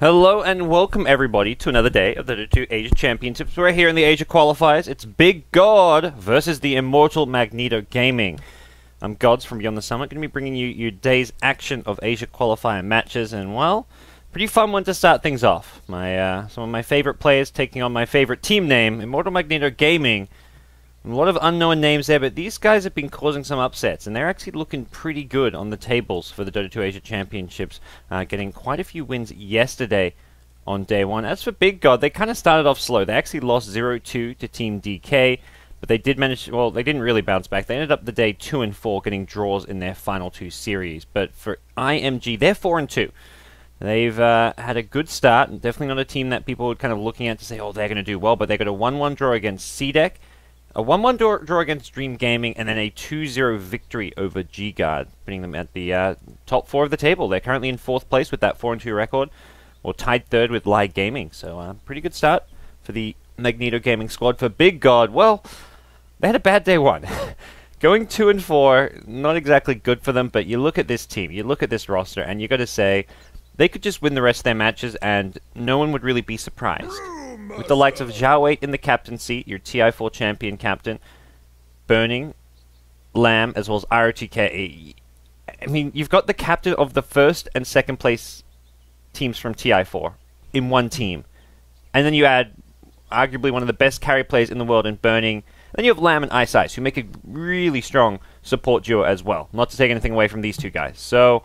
Hello and welcome everybody to another day of the Dota Asia Championships. We're here in the Asia Qualifiers. It's Big God versus the Immortal Magneto Gaming. I'm GoDz from Beyond the Summit, going to be bringing you your day's action of Asia Qualifier matches, and well, pretty fun one to start things off. Some of my favorite players taking on my favorite team name, Immortal Magneto Gaming. A lot of unknown names there, but these guys have been causing some upsets, and they're actually looking pretty good on the tables for the Dota 2 Asia Championships, getting quite a few wins yesterday on day one. As for Big God, they kind of started off slow. They actually lost 0-2 to Team DK, but they did manage, well, they didn't really bounce back. They ended up the day 2-4, getting draws in their final two series. But for iMG, they're 4-2. They've had a good start, and definitely not a team that people were kind of looking at to say, oh, they're going to do well, but they got a 1-1 draw against CDEC, a 1-1 draw against Dream Gaming, and then a 2-0 victory over GoDz, putting them at the top 4 of the table. They're currently in 4th place with that 4-2 record, or tied 3rd with Live Gaming. So pretty good start for the Magneto Gaming squad. For Big God, well, they had a bad day one. Going 2-4, not exactly good for them, but you look at this team, you look at this roster, and you got to say, they could just win the rest of their matches, and no one would really be surprised. With the likes of GoDz in the captaincy, your TI4 champion captain, Burning, Lamb, as well as ROTK. I mean, you've got the captain of the 1st and 2nd place teams from TI4 in one team. And then you add arguably one of the best carry players in the world in Burning. Then you have Lamb and Ice, who make a really strong support duo as well. Not to take anything away from these two guys. So,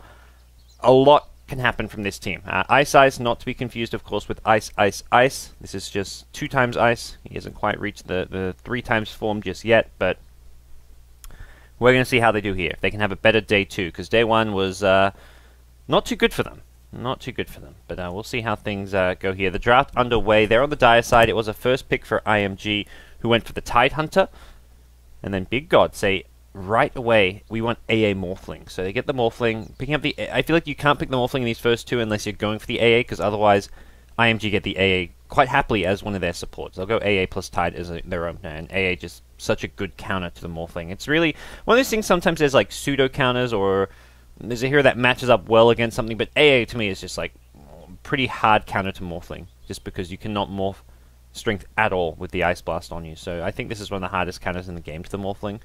a lot can happen from this team. Ice, not to be confused, of course, with Ice. This is just 2 times Ice. He hasn't quite reached the 3 times form just yet, but we're going to see how they do here. If they can have a better day 2, because day 1 was not too good for them. Not too good for them, but we'll see how things go here. The draft underway. They're on the dire side. It was a first pick for iMG, who went for the Tidehunter, and then Big God say, right away, we want AA Morphling. So they get the Morphling, picking up the... I feel like you can't pick the Morphling in these first 2 unless you're going for the AA, because otherwise iMG get the AA quite happily as one of their supports. They'll go AA plus Tide as their own, and AA just such a good counter to the Morphling. It's really one of those things, sometimes there's like pseudo counters, or there's a hero that matches up well against something, but AA to me is just like pretty hard counter to Morphling, just because you cannot morph strength at all with the Ice Blast on you. So I think this is one of the hardest counters in the game to the Morphling.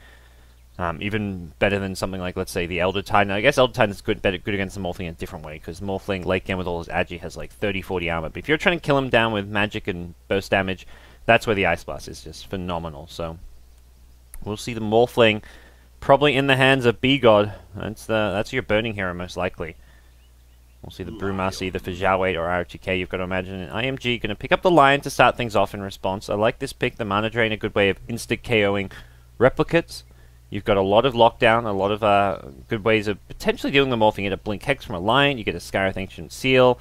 Even better than something like, let's say, the Elder Titan. I guess Elder Titan is good against the Morphling in a different way, because Morphling, late game with all his agi, has like 30-40 armor. But if you're trying to kill him down with magic and burst damage, that's where the Ice Blast is just phenomenal. So we'll see the Morphling probably in the hands of B-God. That's your burning hero, most likely. We'll see the Brewmaster either for GoDz or RTK, you've got to imagine. And iMG going to pick up the Lion to start things off in response. I like this pick, the Mana Drain, a good way of insta-KOing replicates. You've got a lot of lockdown, a lot of good ways of potentially dealing with Morphing. You get a Blink Hex from a Lion, you get a Skyreth Ancient Seal.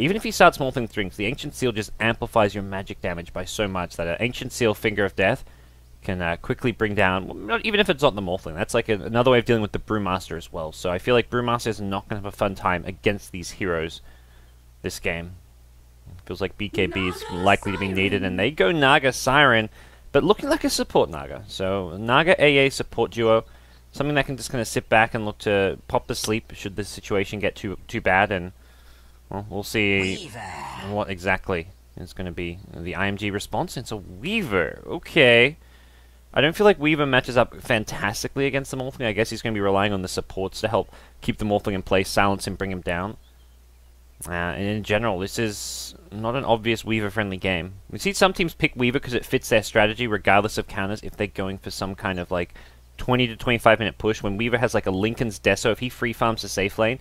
Even if he starts Morphing Strings, the Ancient Seal just amplifies your magic damage by so much that an Ancient Seal Finger of Death can quickly bring down, well, not, even if it's not the Morphling, that's like another way of dealing with the Brewmaster as well. So I feel like Brewmaster is not going to have a fun time against these heroes this game. Feels like BKB is likely to be needed, and they go Naga Siren, but looking like a support Naga. So Naga AA support duo, something that can just kind of sit back and look to pop to sleep should the situation get too bad, and well, we'll see what exactly is going to be the iMG response. It's a Weaver. Okay. I don't feel like Weaver matches up fantastically against the Morphling. I guess he's going to be relying on the supports to help keep the Morphling in place, silence him, bring him down. And in general, this is not an obvious Weaver-friendly game. We see some teams pick Weaver because it fits their strategy, regardless of counters, if they're going for some kind of like 20 to 25 minute push. When Weaver has like a Lincoln's Deso, if he free farms the safe lane,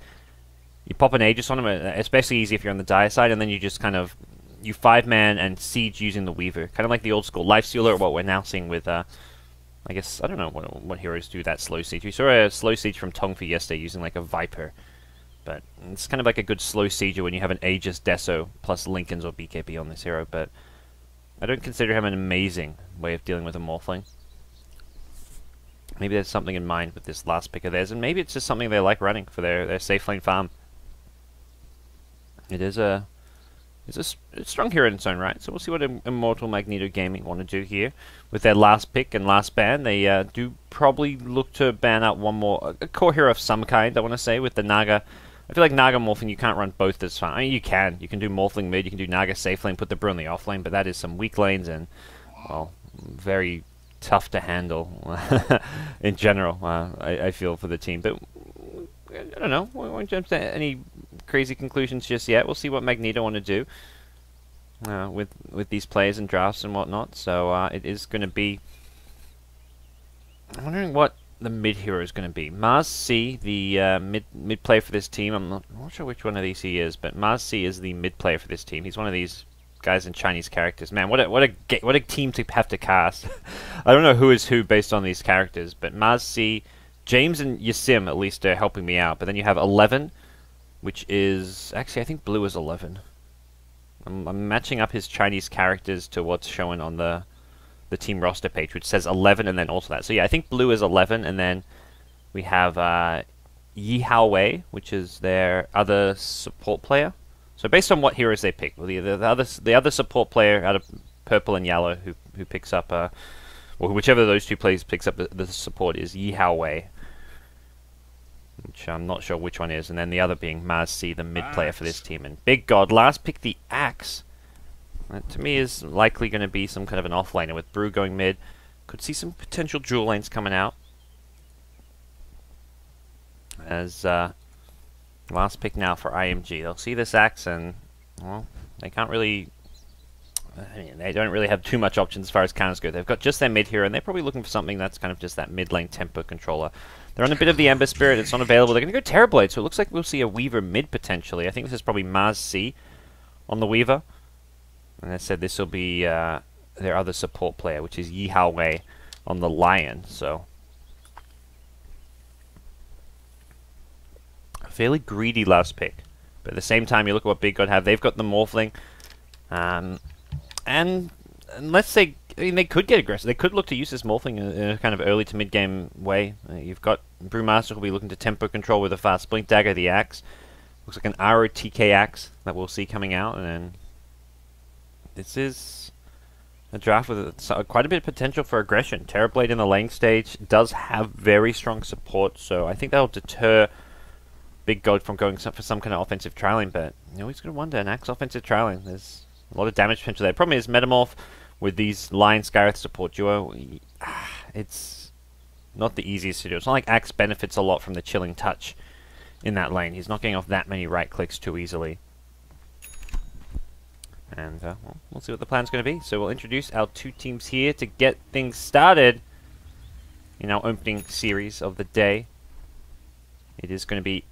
you pop an Aegis on him, especially easy if you're on the dire side, and then you just kind of, you 5-man and siege using the Weaver. Kind of like the old school Life Stealer, or what we're now seeing with, I guess, I don't know what heroes do that slow siege. We saw a slow siege from Tongfu yesterday using like a Viper. But it's kind of like a good slow sieger when you have an Aegis, Deso, plus Lincolns or BKB on this hero, but I don't consider him an amazing way of dealing with a Morphling. Maybe there's something in mind with this last pick of theirs, and maybe it's just something they like running for their safe lane farm. It is a strong hero in its own right, so we'll see what Immortal Magneto Gaming want to do here. With their last pick and last ban, they do probably look to ban out one more, a core hero of some kind, I want to say, with the Naga I feel like Naga Morphling, you can't run both as far. I mean, you can. You can do Morphling mid, you can do Naga safe lane, put the Brew in the off lane, but that is some weak lanes and, well, very tough to handle in general, I feel, for the team. But I don't know. We won't jump to any crazy conclusions just yet. We'll see what Magneto want to do with these players and drafts and whatnot. So it is going to be... I'm wondering what the mid hero is going to be. Mars C, the mid player for this team. I'm not sure which one of these he is, but Mars C is the mid player for this team. He's one of these guys in Chinese characters. Man, what a team to have to cast. I don't know who is who based on these characters, but Mars C, James and Yasim at least are helping me out. But then you have 11, which is actually I think Blue is 11. I'm matching up his Chinese characters to what's showing on the team roster page, which says 11 and then also that. So yeah, I think Blue is 11, and then we have Yi Hao Wei, which is their other support player. So based on what heroes they pick, well, the other support player out of purple and yellow who picks up, or whichever of those two players picks up the support is Yi Hao Wei, which I'm not sure which one is, and then the other being Mars C, the mid player for this team. And Big God last pick the Axe. That to me is likely going to be some kind of an offlaner with Brew going mid. Could see some potential dual lanes coming out. As last pick now for iMG. They'll see this Axe and, well, they can't really... I mean, they don't really have too much options as far as counters go. They've got just their mid hero, and they're probably looking for something that's kind of just that mid lane tempo controller. They're on a bit of the Ember Spirit. It's not available. They're going to go Terrorblade, so it looks like we'll see a Weaver mid potentially. I think this is probably Mars C on the Weaver. And I said this will be their other support player, which is Yi Hao Wei on the Lion. So a fairly greedy last pick. But at the same time, you look at what Big God have. They've got the Morphling. And unless they... I mean, they could get aggressive. They could look to use this Morphling in a kind of early to mid-game way. You've got Brewmaster who'll be looking to tempo control with a fast Blink Dagger, the Axe. Looks like an ROTK Axe that we'll see coming out. And then this is a draft with quite a bit of potential for aggression. Terrorblade in the lane stage does have very strong support, so I think that'll deter Big God from going for some kind of offensive trialing. But you know, he's going to wonder, an Axe offensive trialing. There's a lot of damage potential there. Problem is, Metamorph with these Lion Skyreth support duo, it's not the easiest to do. It's not like Axe benefits a lot from the chilling touch in that lane. He's not getting off that many right clicks too easily. And well, we'll see what the plan's going to be. So we'll introduce our two teams here to get things started in our opening series of the day. It is going to be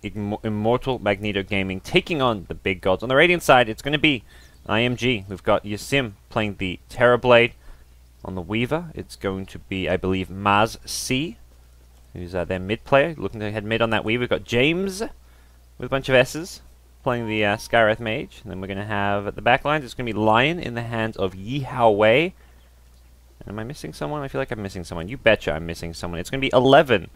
Immortal Magneto Gaming taking on the Big Gods. On the Radiant side, it's going to be iMG. We've got Yasim playing the Terrorblade. On the Weaver, it's going to be, I believe, Mars C, who's their mid player, looking to head mid on that Weaver. We've got James with a bunch of S's playing the Skywrath Mage. And then we're going to have, at the back lines, it's going to be Lion in the hands of Yi Hao Wei. Am I missing someone? I feel like I'm missing someone. You betcha I'm missing someone. It's going to be 11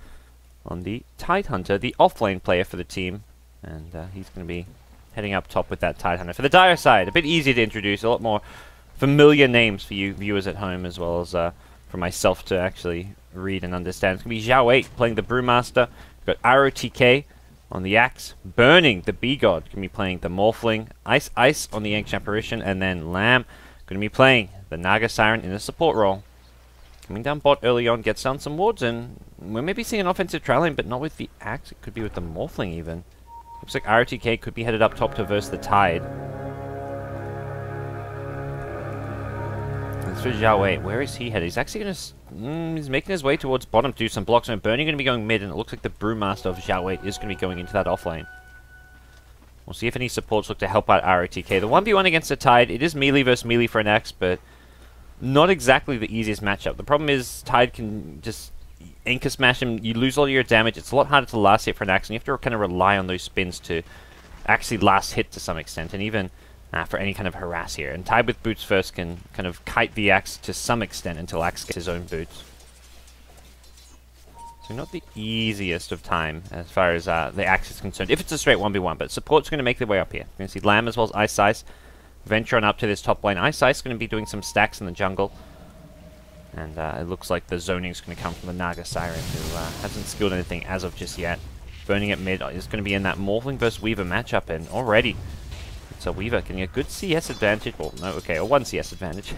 on the Tidehunter, the offlane player for the team. And he's going to be heading up top with that Tidehunter. For the Dire side, a bit easier to introduce, a lot more familiar names for you viewers at home, as well as for myself to actually read and understand. It's going to be Zhao 8 playing the Brewmaster. We've got ROTK on the Axe, Burning the B-God. Going to be playing the Morphling, Ice on the Ancient Apparition, and then Lamb going to be playing the Naga Siren in a support role. Coming down bot early on, gets down some wards, and we're maybe seeing an offensive trialing, but not with the Axe. It could be with the Morphling even. Looks like ROTK could be headed up top to verse the Tide. That's for Zhao 8. Where is he headed? He's actually going to... he's making his way towards bottom to do some blocks. And Burning going to be going mid, and it looks like the Brewmaster of Zhao 8 is going to be going into that offlane. We'll see if any supports look to help out ROTK. The 1v1 against the Tide, it is melee versus melee for an Axe, but not exactly the easiest matchup. The problem is Tide can just anchor smash him. You lose all your damage. It's a lot harder to last hit for an Axe, and you have to kind of rely on those spins to actually last hit to some extent, and even for any kind of harass here. And Tide with boots first can kind of kite the Axe to some extent until Axe gets his own boots. So not the easiest of time as far as the Axe is concerned, if it's a straight 1v1, but support's going to make their way up here. You're going to see Lamb as well as Ice venture on up to this top lane. Ice is going to be doing some stacks in the jungle. And it looks like the zoning is going to come from the Naga Siren, who hasn't skilled anything as of just yet. Burning at mid is going to be in that Morphling versus Weaver matchup, and already it's a Weaver getting a good CS advantage. Well, no, okay, a 1 CS advantage.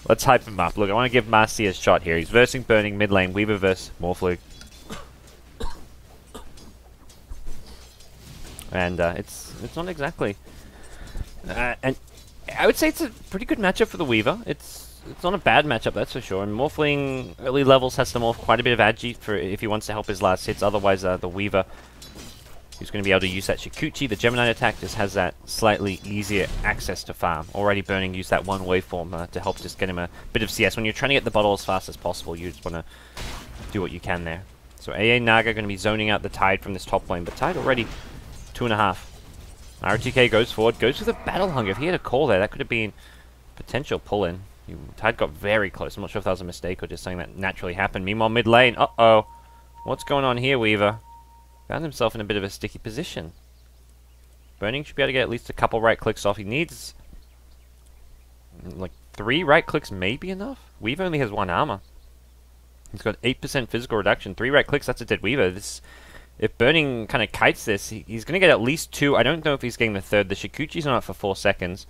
Let's hype him up. Look, I want to give Marcy a shot here. He's versing Burning mid lane, Weaver versus Morphling. And it's not exactly... and I would say it's a pretty good matchup for the Weaver. It's not a bad matchup, that's for sure. And Morphling early levels has to morph quite a bit of agi for if he wants to help his last hits. Otherwise, the Weaver, who's going to be able to use that Shikuchi, the Gemini attack, just has that slightly easier access to farm. Already Burning used that one waveform to help just get him a bit of CS. When you're trying to get the bottle as fast as possible, you just want to do what you can there. So AA Naga going to be zoning out the Tide from this top lane, but Tide already 2.5. RTK goes forward, goes for the Battle Hunger. If he had a call there, that could have been potential pull-in. Tide got very close. I'm not sure if that was a mistake or just something that naturally happened. Meanwhile, mid lane, uh-oh. What's going on here, Weaver? Found himself in a bit of a sticky position. Burning should be able to get at least a couple right clicks off. He needs like 3 right clicks may be enough. Weaver only has 1 armor. He's got 8% physical reduction. 3 right clicks, that's a dead Weaver. If Burning kind of kites this, he's going to get at least 2. I don't know if he's getting the 3rd. The Shikuchi's on it for 4 seconds.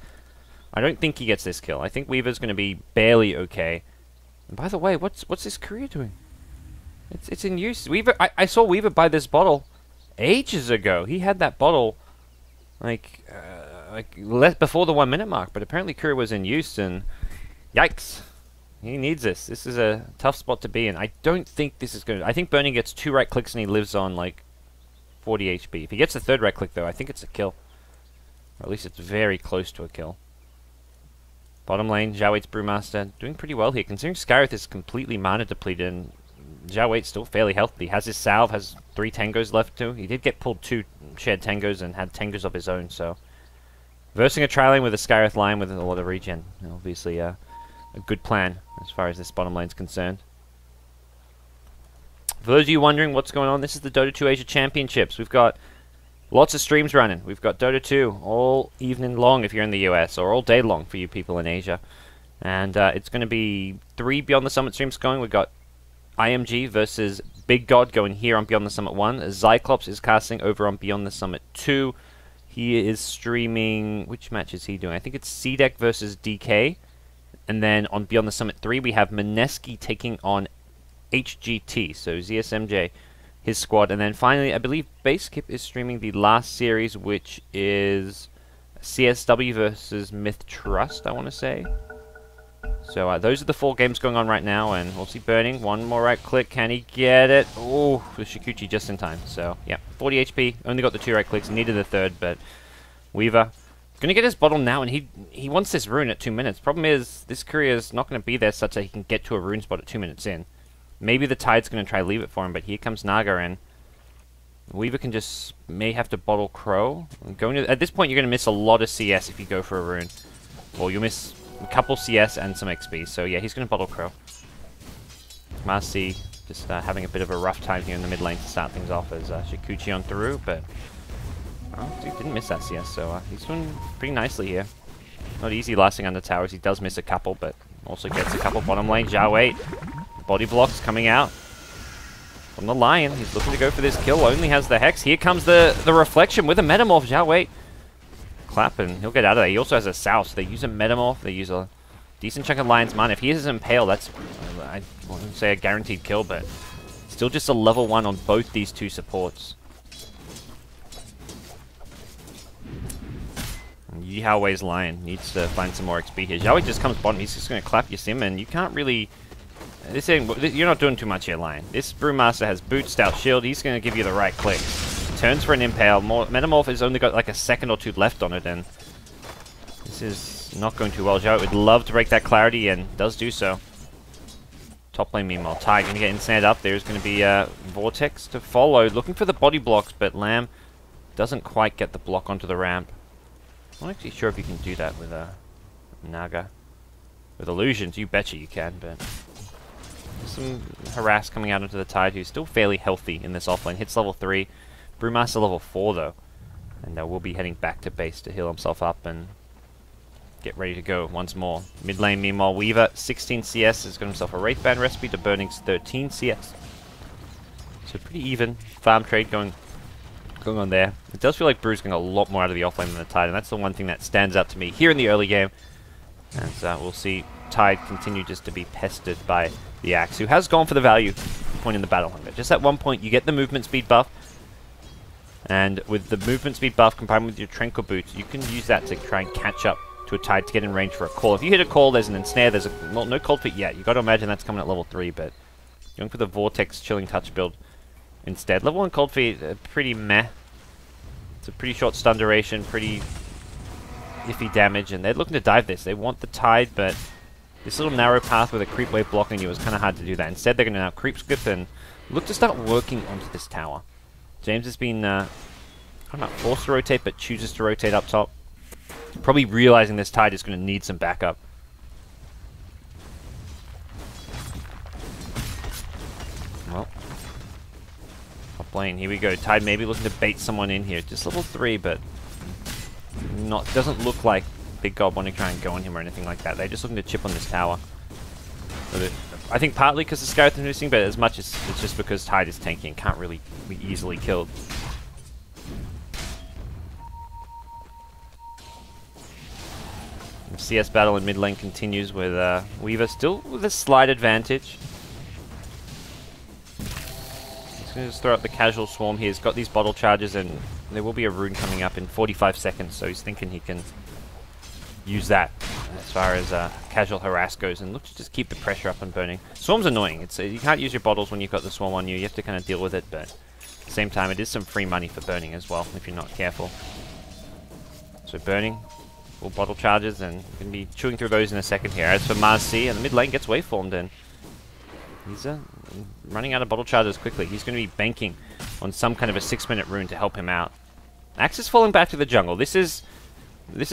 I don't think he gets this kill. I think Weaver's going to be barely okay. And by the way, what's his career doing? It's in use. Weaver. I saw Weaver buy this bottle ages ago. He had that bottle like before the 1 minute mark, but apparently career was in use, and yikes. He needs this. This is a tough spot to be in. I don't think this is going to... I think Burning gets 2 right clicks and he lives on, like, 40 HP. If he gets the 3rd right click, though, I think it's a kill. Or at least it's very close to a kill. Bottom lane, Zhao 8's Brewmaster doing pretty well here, considering Skyrith is completely mana depleted and Zhao 8's still fairly healthy. Has his salve, has 3 tangos left too. He did get pulled 2 shared tangos and had tangos of his own, so... Versing a tri-lane with a Skyrith line with a lot of regen. Obviously, a good plan as far as this bottom lane is concerned. For those of you wondering what's going on, this is the Dota 2 Asia Championships. We've got lots of streams running. We've got Dota 2 all evening long if you're in the US, or all day long for you people in Asia. And it's going to be 3 Beyond the Summit streams going. We've got iMG versus Big God going here on Beyond the Summit 1. Zyclops is casting over on Beyond the Summit 2. He is streaming... Which match is he doing? I think it's C-Deck versus DK. And then on Beyond the Summit 3, we have Mineski taking on HGT, so ZSMJ, his squad. And then finally, I believe Basekip is streaming the last series, which is CSW versus Myth Trust, I want to say. So those are the 4 games going on right now, and we'll see Burning. 1 more right click. Can he get it? Oh, the Shikuchi just in time. So, yeah, 40 HP. Only got the 2 right clicks. Needed the 3rd, but Weaver... Gonna get his bottle now, and he wants this rune at 2 minutes. Problem is, this courier is not gonna be there such that he can get to a rune spot at 2 minutes in. Maybe the Tide's gonna try to leave it for him, but here comes Naga in. Weaver can just may have to bottle Crow. At this point, you're gonna miss a lot of CS if you go for a rune. Well, you'll miss a couple CS and some XP. So yeah, he's gonna bottle Crow. Marcy just having a bit of a rough time here in the mid lane to start things off as Shikuchi on through, but. Oh, he didn't miss that CS, so he's doing pretty nicely here. Not easy lasting under towers. He does miss a couple, but also gets a couple bottom lane. Zhao 8. Body blocks coming out from the Lion. He's looking to go for this kill. Only has the Hex. Here comes the Reflection with a Metamorph. Zhao 8. Clap, and he'll get out of there. He also has a Sow, so they use a Metamorph. They use a decent chunk of Lion's mana. If he is Impale, that's, I wouldn't say a guaranteed kill, but still just a level 1 on both these 2 supports. Yihawe's Lion needs to find some more XP here. Zhao just comes bottom. He's just going to clap your sim, and you can't really... You're not doing too much here, Lion. This Brewmaster has Boot, Stout, Shield. He's going to give you the right click. Turns for an Impale. Metamorph has only got like a second or 2 left on it, and this is not going too well. Zhao would love to break that clarity, and does do so. Top lane, meanwhile. Ty going to get inside up. There's going to be Vortex to follow. Looking for the body blocks, but Lamb doesn't quite get the block onto the ramp. I'm not actually sure if you can do that with a Naga. With illusions, you betcha you can, but... There's some harass coming out into the Tide, who's still fairly healthy in this offlane. Hits level 3. Brewmaster level 4, though. And we'll be heading back to base to heal himself up and get ready to go once more. Mid lane, meanwhile, Weaver, 16 CS, has got himself a Wraithband recipe to Burning's 13 CS. So pretty even. Farm trade going going on there. It does feel like Brew's getting a lot more out of the offlane than the Tide, and that's the one thing that stands out to me here in the early game. And we'll see Tide continue just to be pestered by the Axe, who has gone for the value point in the Battle Hunger. Just at one point, you get the movement speed buff, and with the movement speed buff combined with your Tranquil Boots, you can use that to try and catch up to a Tide to get in range for a call. If you hit a call, there's an ensnare, there's a... Well, no Cold Feet yet. You've got to imagine that's coming at level 3, but going for the Vortex Chilling Touch build instead. Level 1 Cold Feet, pretty meh. It's a pretty short stun duration, pretty iffy damage, and they're looking to dive this. They want the Tide, but this little narrow path with a creep wave blocking you is kind of hard to do that. Instead, they're going to now creep skip and look to start working onto this tower. James has been, I'm not forced to rotate, but chooses to rotate up top. Probably realizing this Tide is going to need some backup. Well, top lane, here we go. Tide maybe looking to bait someone in here. Just level 3, but doesn't look like Big God want to try and go on him or anything like that. They're just looking to chip on this tower. I think partly because the Scarlet is missing, but as much as it's just because Tide is tanking, can't really be easily killed. The CS battle in mid lane continues with Weaver still with a slight advantage. He's going to just throw up the casual swarm here. He's got these bottle charges, and there will be a rune coming up in 45 seconds, so he's thinking he can use that as far as casual harass goes, and look to just keep the pressure up and burning. Swarm's annoying. It's you can't use your bottles when you've got the swarm on you. You have to kind of deal with it, but at the same time, it is some free money for burning as well if you're not careful. So burning, full bottle charges, and we're going to be chewing through those in a second here. As for Mars C, and the mid lane gets waveformed in. He's running out of bottle charges quickly. He's going to be banking on some kind of a 6-minute rune to help him out. Axe is falling back to the jungle. This is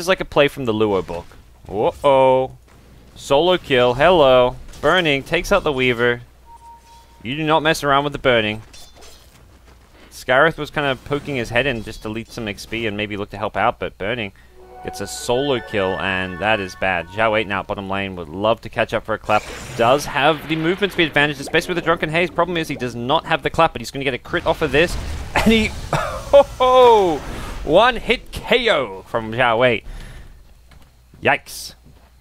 like a play from the Luo book. Uh-oh. Solo kill. Hello. Burning. Takes out the Weaver. You do not mess around with the burning. Scarith was kind of poking his head in just to lead some XP and maybe look to help out, but burning gets a solo kill, and that is bad. Zhao 8 now bottom lane would love to catch up for a clap. Does have the movement speed advantage, especially with the Drunken Haze. Problem is he does not have the clap, but he's going to get a crit off of this. And he... Oh, one hit KO from Zhao 8. Yikes.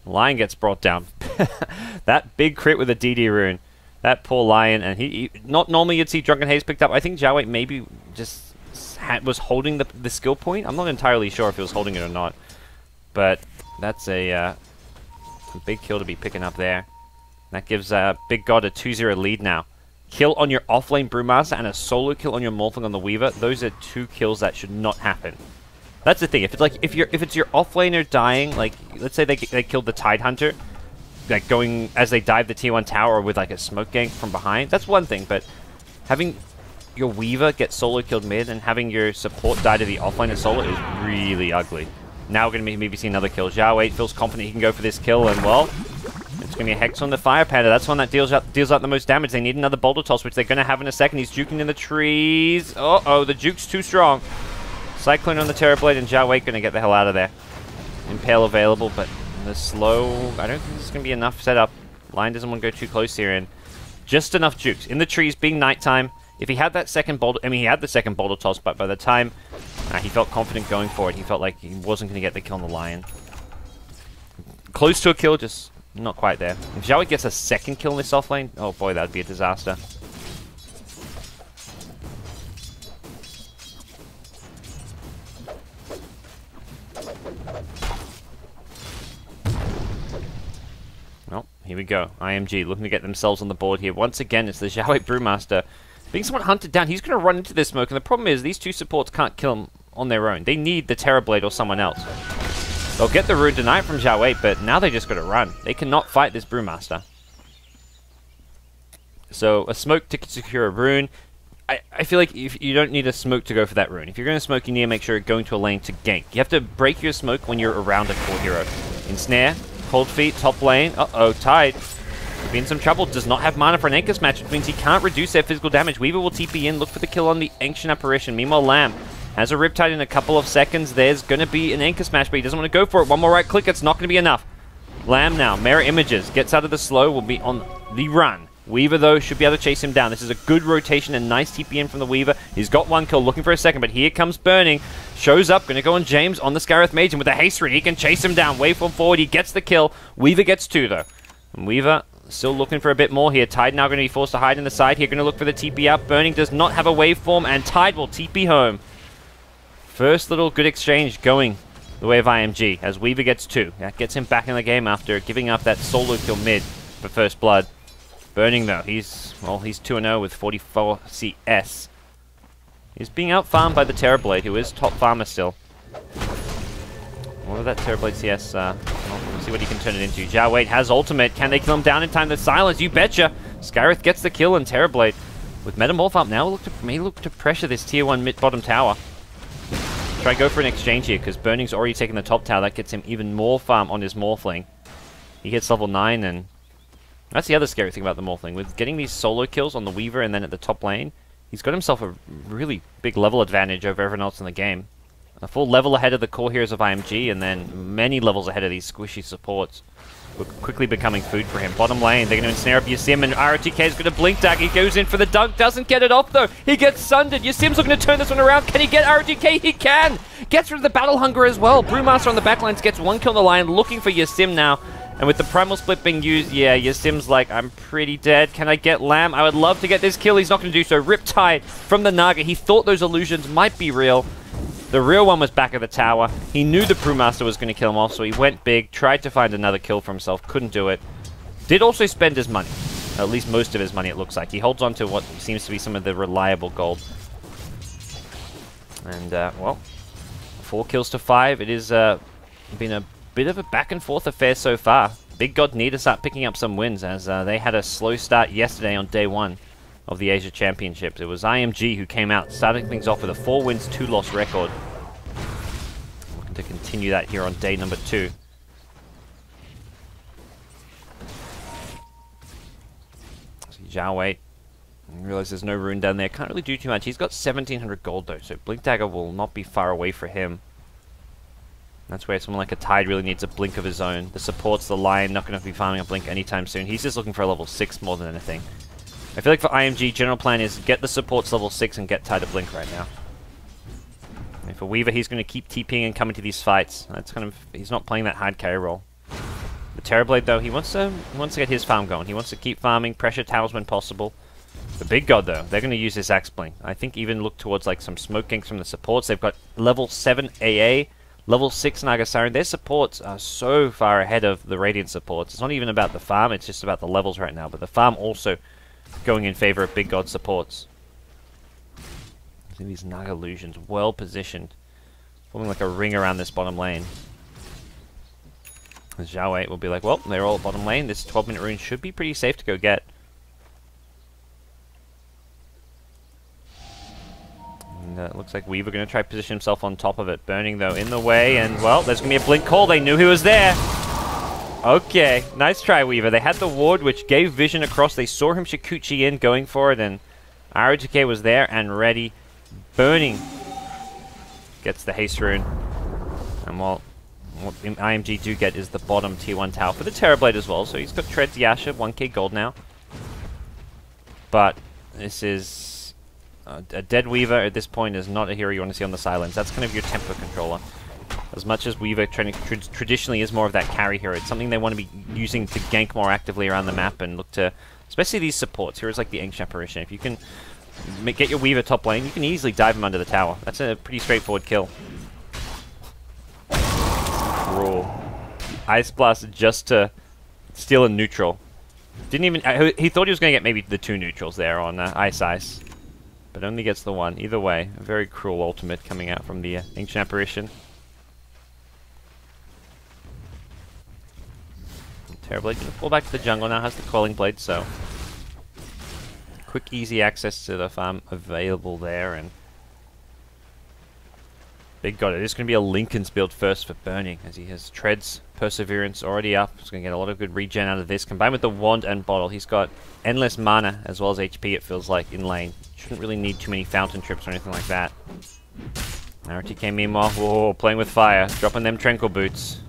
Lion gets brought down. That big crit with a DD rune. That poor Lion. And he not normally you'd see Drunken Haze picked up. I think Zhao 8 maybe just was holding the skill point. I'm not entirely sure if he was holding it or not. But that's a big kill to be picking up there. That gives Big God a 2-0 lead now. Kill on your offlane Brewmaster and a solo kill on your Morphling on the Weaver. Those are 2 kills that should not happen. That's the thing. If it's like if it's your offlaner dying, like let's say they killed the Tide Hunter, like going as they dive the T1 tower with like a smoke gank from behind, that's one thing. But having your Weaver get solo killed mid and having your support die to the offlaner solo is really ugly. Now we're going to maybe see another kill. Zhao 8 feels confident he can go for this kill, and well, it's going to be a Hex on the Fire Panda. That's one that deals out the most damage. They need another Boulder Toss, which they're going to have in a second. He's juking in the trees. Uh-oh, the juke's too strong. Cyclone on the Terrorblade, and Zhao 8 going to get the hell out of there. Impale available, but the slow... I don't think this is going to be enough setup. Lion doesn't want to go too close here, and just enough jukes. In the trees, being nighttime. If he had that second Boulder... I mean, he had the second Boulder Toss, but by the time he felt confident going for it, he felt like he wasn't going to get the kill on the Lion. Close to a kill, just not quite there. If Zhao 8 gets a second kill in this offlane, oh boy, that would be a disaster. Well, here we go. iMG looking to get themselves on the board here. Once again, it's the Zhao 8 Brewmaster being somewhat hunted down. He's going to run into this smoke, and the problem is these 2 supports can't kill him on their own. They need the Terrorblade or someone else. They'll get the rune tonight from Zhao 8, but now they just got to run. They cannot fight this Brewmaster. So a smoke to secure a rune. I feel like if you don't need a smoke to go for that rune. If you're going to smoke, you need to make sure you're going to a lane to gank. You have to break your smoke when you're around a core hero. Ensnare, Cold Feet, top lane. Uh-oh, Tide. Could be in some trouble. Does not have mana for an Anchor Smash, which means he can't reduce their physical damage. Weaver will TP in, look for the kill on the Ancient Apparition. Meanwhile, Lamb has a Riptide in a couple of seconds. There's going to be an Anchor Smash, but he doesn't want to go for it. One more right click, it's not going to be enough. Lamb now, Mirror Images, gets out of the slow, will be on the run. Weaver, though, should be able to chase him down. This is a good rotation and nice TP in from the Weaver. He's got one kill, looking for a second, but here comes Burning. Shows up, going to go on James on the Scarith Mage, and with a haste read, he can chase him down. Waveform forward, he gets the kill. Weaver gets 2, though. And Weaver still looking for a bit more here. Tide now going to be forced to hide in the side here, going to look for the TP out. Burning does not have a waveform, and Tide will TP home. First little good exchange going the way of iMG, as Weaver gets 2. That gets him back in the game after giving up that solo kill mid for first blood. Burning, though, he's 2-0 with 44 CS. He's being out-farmed by the Terrorblade, who is top farmer still. What of that Terrorblade CS? We'll see what he can turn it into. Zhao Wei has ultimate. Can they kill him down in time? The silence, you betcha. Scarith gets the kill, and Terrorblade, with Metamorph up now, may look to pressure this tier 1 mid-bottom tower. Try go for an exchange here, because Burning's already taken the top tower. That gets him even more farm on his Morphling. He hits level 9, and that's the other scary thing about the Morphling. With getting these solo kills on the Weaver and then at the top lane, he's got himself a really big level advantage over everyone else in the game. A full level ahead of the core heroes of iMG, and then many levels ahead of these squishy supports. We're quickly becoming food for him. Bottom lane, they're going to ensnare up Yasim, and ROTK is going to blink tag. He goes in for the dunk, doesn't get it off though. He gets sundered. Yasim's looking to turn this one around. Can he get ROTK? He can! Gets rid of the battle hunger as well. Brewmaster on the backlines gets 1 kill on the line, looking for Yasim now. And with the primal split being used, yeah, Yasim's like, I'm pretty dead. Can I get Lamb? I would love to get this kill. He's not going to do so. Riptide from the Naga. He thought those illusions might be real. The real one was back at the tower. He knew the Brewmaster was going to kill him off, so he went big, tried to find another kill for himself, couldn't do it. Did also spend his money. At least most of his money, it looks like. He holds on to what seems to be some of the reliable gold. And, well, 4 kills to 5. It has been a bit of a back-and-forth affair so far. Big God need to start picking up some wins, as they had a slow start yesterday on day 1 of the Asia Championships. It was iMG who came out, starting things off with a 4 wins, 2 loss record. Looking to continue that here on day number 2. See Zhao Wei. Realize there's no rune down there. Can't really do too much. He's got 1700 gold though, so Blink Dagger will not be far away for him. That's where someone like a Tide really needs a blink of his own. The support's the Lion, not going to be farming a blink anytime soon. He's just looking for a level 6 more than anything. I feel like for iMG, general plan is get the supports level 6 and get Tide to blink right now. And for Weaver, he's going to keep TPing and coming to these fights. That's kind of, he's not playing that hard carry role. The Terrorblade though, he wants to get his farm going. He wants to keep farming, pressure towers when possible. The Big God though, they're going to use this Axe Blink. I think even look towards like some smoke ganks from the supports. They've got level 7 AA, level 6 Naga Siren. Their supports are so far ahead of the Radiant supports. It's not even about the farm, it's just about the levels right now. But the farm also going in favor of Big God supports. I think these Naga illusions well positioned, forming like a ring around this bottom lane. Zhao Wei will be like, well, they're all bottom lane. This 12-minute rune should be pretty safe to go get. And it looks like Weaver going to try to position himself on top of it. Burning though in the way, and well, there's going to be a blink call. They knew he was there. Okay, nice try, Weaver. They had the ward, which gave vision across. They saw him Shikuchi in, going for it, and ROTK was there and ready. Burning gets the haste rune. And what iMG do get is the bottom tier 1 tower for the Terrorblade as well. So he's got Treads Yasha, 1k gold now. But this is a dead Weaver at this point is not a hero you want to see on the sidelines. That's kind of your tempo controller. As much as Weaver traditionally is more of that carry hero, it's something they want to be using to gank more actively around the map and look to, especially these supports, heroes like the Ancient Apparition. If you can get your Weaver top lane, you can easily dive him under the tower. That's a pretty straightforward kill. Cruel. Ice Blast just to steal a neutral. Didn't even, he thought he was going to get maybe the 2 neutrals there on Ice, but only gets the 1. Either way, a very cruel ultimate coming out from the Ancient Apparition. Terrorblade going to fall back to the jungle now, has the Quelling Blade, so quick, easy access to the farm available there, and Big God, it is going to be a Linken's build first for Burning, as he has Treads, Perseverance already up. He's going to get a lot of good regen out of this. Combined with the Wand and Bottle, he's got endless mana as well as HP, it feels like, in lane. Shouldn't really need too many fountain trips or anything like that. RTK meanwhile, whoa, playing with fire, dropping them Tranquil Boots.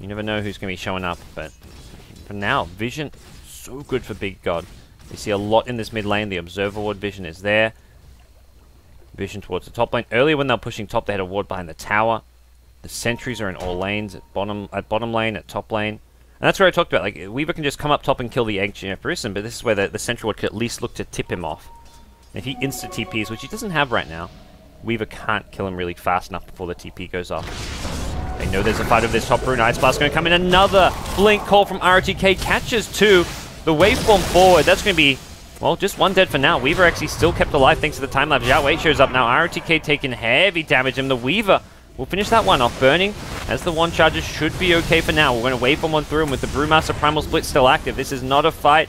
You never know who's going to be showing up, but for now, vision so good for Big God. You see a lot in this mid lane. The Observer Ward vision is there. Vision towards the top lane. Earlier when they were pushing top, they had a ward behind the tower. The sentries are in all lanes, at bottom lane, at top lane. And that's where I talked about, like, Weaver can just come up top and kill the Ancient Apparition, but this is where the sentry ward could at least look to tip him off. And if he insta-TPs, which he doesn't have right now, Weaver can't kill him really fast enough before the TP goes off. They know there's a fight over this top rune. Ice Blast going to come in. Another blink call from ROTK. Catches two. The waveform forward. That's going to be, well, just one dead for now. Weaver actually still kept alive thanks to the time lapse. Zhao Wei shows up now. ROTK taking heavy damage. And the Weaver will finish that one off. Burning as the one charges should be okay for now. We're going to waveform one through him with the Brewmaster Primal Split still active. This is not a fight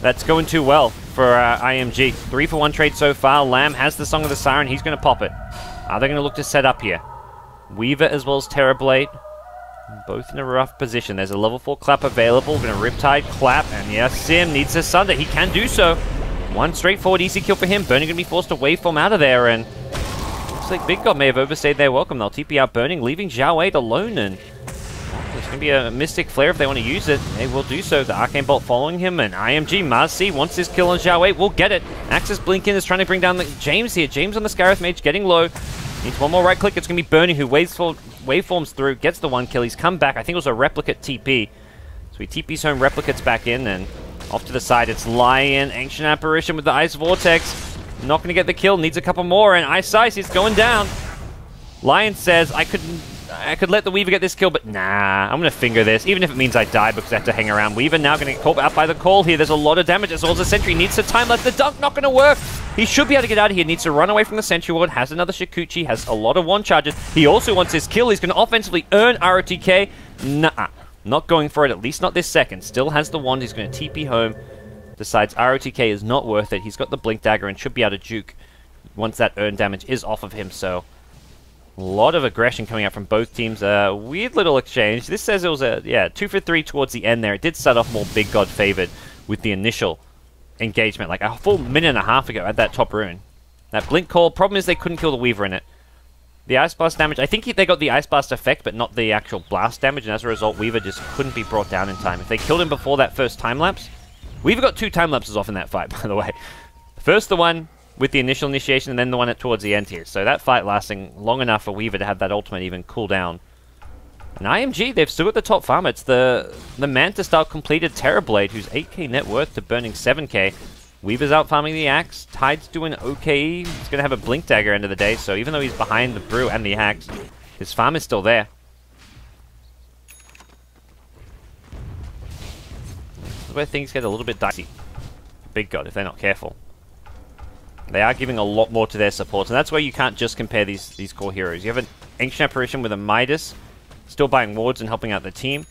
that's going too well for iMG. 3-for-1 trade so far. Lamb has the Song of the Siren. He's going to pop it. Are they going to look to set up here? Weaver as well as Terrorblade, both in a rough position. There's a level 4 clap available. Going to Riptide, clap, and yes, Sim needs to sunder. He can do so. One straightforward easy kill for him. Burning going to be forced to waveform out of there, and looks like Big God may have overstayed their welcome. They'll TP out Burning, leaving Zhao Wei alone, and there's going to be a Mystic Flare if they want to use it. They will do so. The Arcane Bolt following him, and iMG, Mars C wants his kill on Zhao Wei. We'll get it. Axis Blinkin is trying to bring down James here. James on the Scarith Mage getting low. Needs one more right click. It's going to be Burning who waveforms through, gets the one kill. He's come back. I think it was a Replicate TP. So he TPs home, Replicates back in, and off to the side it's Lion. Ancient Apparition with the Ice Vortex. Not going to get the kill. Needs a couple more, and Ice is going down. Lion says, I could let the Weaver get this kill, but nah, I'm going to finger this, even if it means I die because I have to hang around. Weaver now going to get caught out by the call here. There's a lot of damage. As well as the Sentry needs to time lapse. The dunk not going to work. He should be able to get out of here. Needs to run away from the Sentry Ward. Has another Shikuchi. Has a lot of one charges. He also wants his kill. He's going to offensively earn ROTK. Nah, not going for it. At least not this second. Still has the wand. He's going to TP home. Decides ROTK is not worth it. He's got the Blink Dagger and should be able to juke once that earn damage is off of him. So a lot of aggression coming out from both teams. Weird little exchange. This says it was a 2 for 3 towards the end there. It did start off more Big God favored with the initial engagement, like a full minute and a half ago at that top rune. That blink call, problem is they couldn't kill the Weaver in it. The Ice Blast damage, I think they got the Ice Blast effect, but not the actual blast damage, and as a result, Weaver just couldn't be brought down in time. If they killed him before that first time lapse, Weaver got 2 time lapses off in that fight, by the way. First the one with the initial initiation, and then the one towards the end here. So that fight lasting long enough for Weaver to have that ultimate even cool down. And iMG, they've still got the top farm. It's the Manta style completed Terrorblade, who's 8k net worth to Burning 7k. Weaver's out farming the Axe. Tide's doing okay. He's going to have a Blink Dagger end of the day, so even though he's behind the Brew and the Axe, his farm is still there. This is where things get a little bit dicey. Big God, if they're not careful. They are giving a lot more to their supports, and that's where you can't just compare these core heroes. You have an Ancient Apparition with a Midas, still buying wards and helping out the team.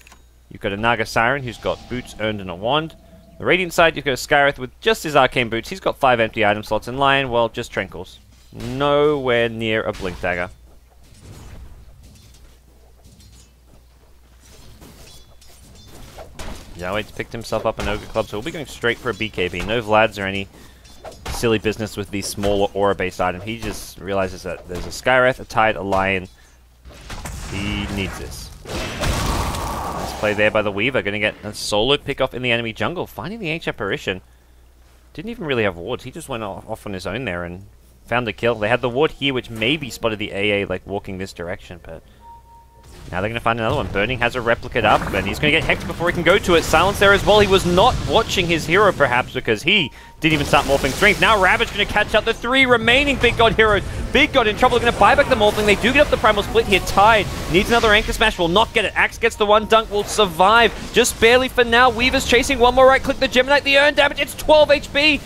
You've got a Naga Siren who's got boots earned and a wand. The Radiant side, you've got a Scarith with just his arcane boots. He's got 5 empty item slots, and Lion, well, just Tranquils. Nowhere near a Blink Dagger. Yahweh's picked himself up an Ogre Club, so we'll be going straight for a BKB. No Vlads or any silly business with these smaller aura-based items. He just realizes that there's a Skyreth, a Tide, a Lion. He needs this. Nice play there by the Weaver. Going to get a solo pick-off in the enemy jungle. Finding the Ancient Apparition. Didn't even really have wards. He just went off on his own there and found a kill. They had the ward here, which maybe spotted the AA like walking this direction, but now they're going to find another one. Burning has a Replicate up, and he's going to get hexed before he can go to it. Silence there as well. He was not watching his hero, perhaps, because he didn't even start morphing strength. Now Ravage going to catch up the 3 remaining Big God heroes. Big God in trouble. They're going to buy back the morphing. They do get up the Primal Split here. Tide needs another Anchor Smash. Will not get it. Axe gets the one. Dunk will survive. Just barely for now. Weaver's chasing one more right click. The Geminite, the earn damage. It's 12 HP.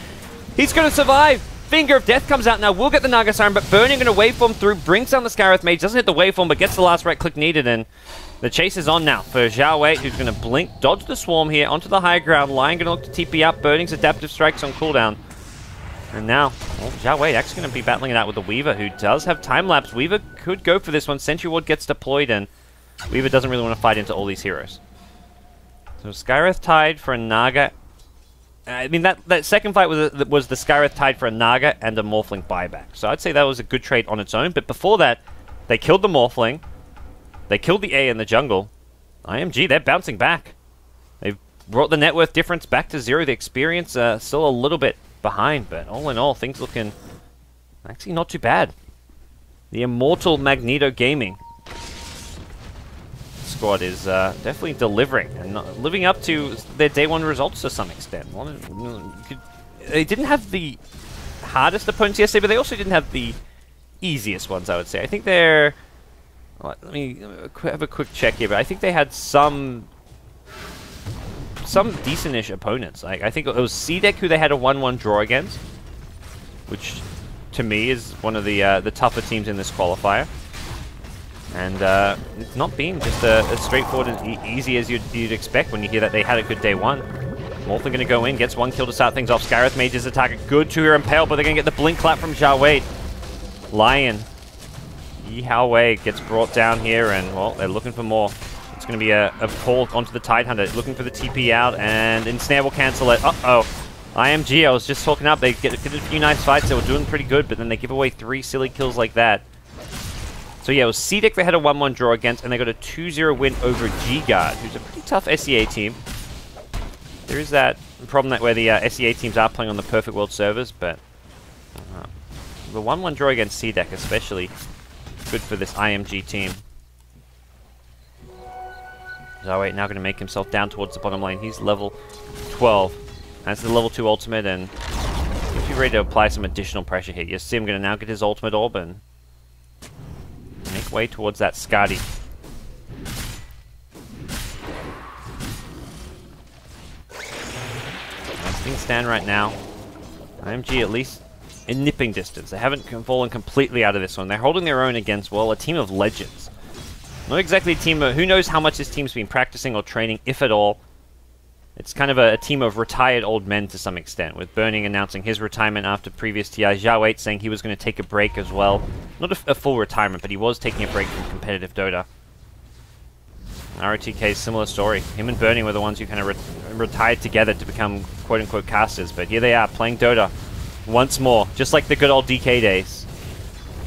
He's going to survive. Finger of Death comes out now. We'll get the Naga Siren, but Burning going to waveform through. Brings down the Scarith Mage. Doesn't hit the waveform, but gets the last right click needed, and the chase is on now for Zhao Wei, who's going to blink, dodge the swarm here onto the high ground. Lion going to look to TP up. Burning's Adaptive Strikes on cooldown. And now, well, Zhao Wei actually going to be battling it out with the Weaver, who does have time lapse. Weaver could go for this one. Sentry Ward gets deployed, and Weaver doesn't really want to fight into all these heroes. So Skyreth Tide for a Naga. I mean, that second fight was the Skyreth Tide for a Naga and a Morphling buyback. So I'd say that was a good trade on its own. But before that, they killed the Morphling. They killed the A in the jungle. iMG, they're bouncing back. They've brought the net worth difference back to 0. The experience still a little bit behind, but all in all, things looking actually not too bad. The Immortal Magneto Gaming squad is definitely delivering and living up to their day one results to some extent. They didn't have the hardest opponents yesterday, but they also didn't have the easiest ones, I would say. I think they're... Let me have a quick check here, but I think they had some decent-ish opponents. Like, I think it was CDEC who they had a 1-1 draw against, which to me is one of the tougher teams in this qualifier. And it's not been just as straightforward and easy as you'd expect when you hear that they had a good day one. Morphlin going to go in, gets 1 kill to start things off. Skyrath Mage is the target. Good to Impale, but they're going to get the blink clap from Xiao. Lion. Yi Hao Wei gets brought down here, and, well, they're looking for more. It's going to be a call onto the Tidehunter, looking for the TP out, and Ensnare will cancel it. Uh-oh. iMG, I was just talking up. They get a few nice fights. They were doing pretty good, but then they give away 3 silly kills like that. So yeah, it was CDEC they had a 1-1 draw against, and they got a 2-0 win over G-Guard, who's a pretty tough SEA team. There is that problem that where the SEA teams are playing on the Perfect World servers, but the 1-1 draw against CDEC especially good for this iMG team. Xiao now going to make himself down towards the bottom lane. He's level 12. That's the level 2 ultimate, and if you're ready to apply some additional pressure here, you see him going to now get his ultimate orb and make way towards that Skadi. As things stand right now, iMG at least in nipping distance. They haven't fallen completely out of this one. They're holding their own against, well, a team of legends. Not exactly a team of... Who knows how much this team's been practicing or training, if at all. It's kind of a team of retired old men to some extent, with Burning announcing his retirement after previous TI. Xiao saying he was going to take a break as well. Not a full retirement, but he was taking a break from competitive Dota. ROTK's similar story. Him and Burning were the ones who kind of retired together to become quote-unquote casters, but here they are, playing Dota once more, just like the good old DK days.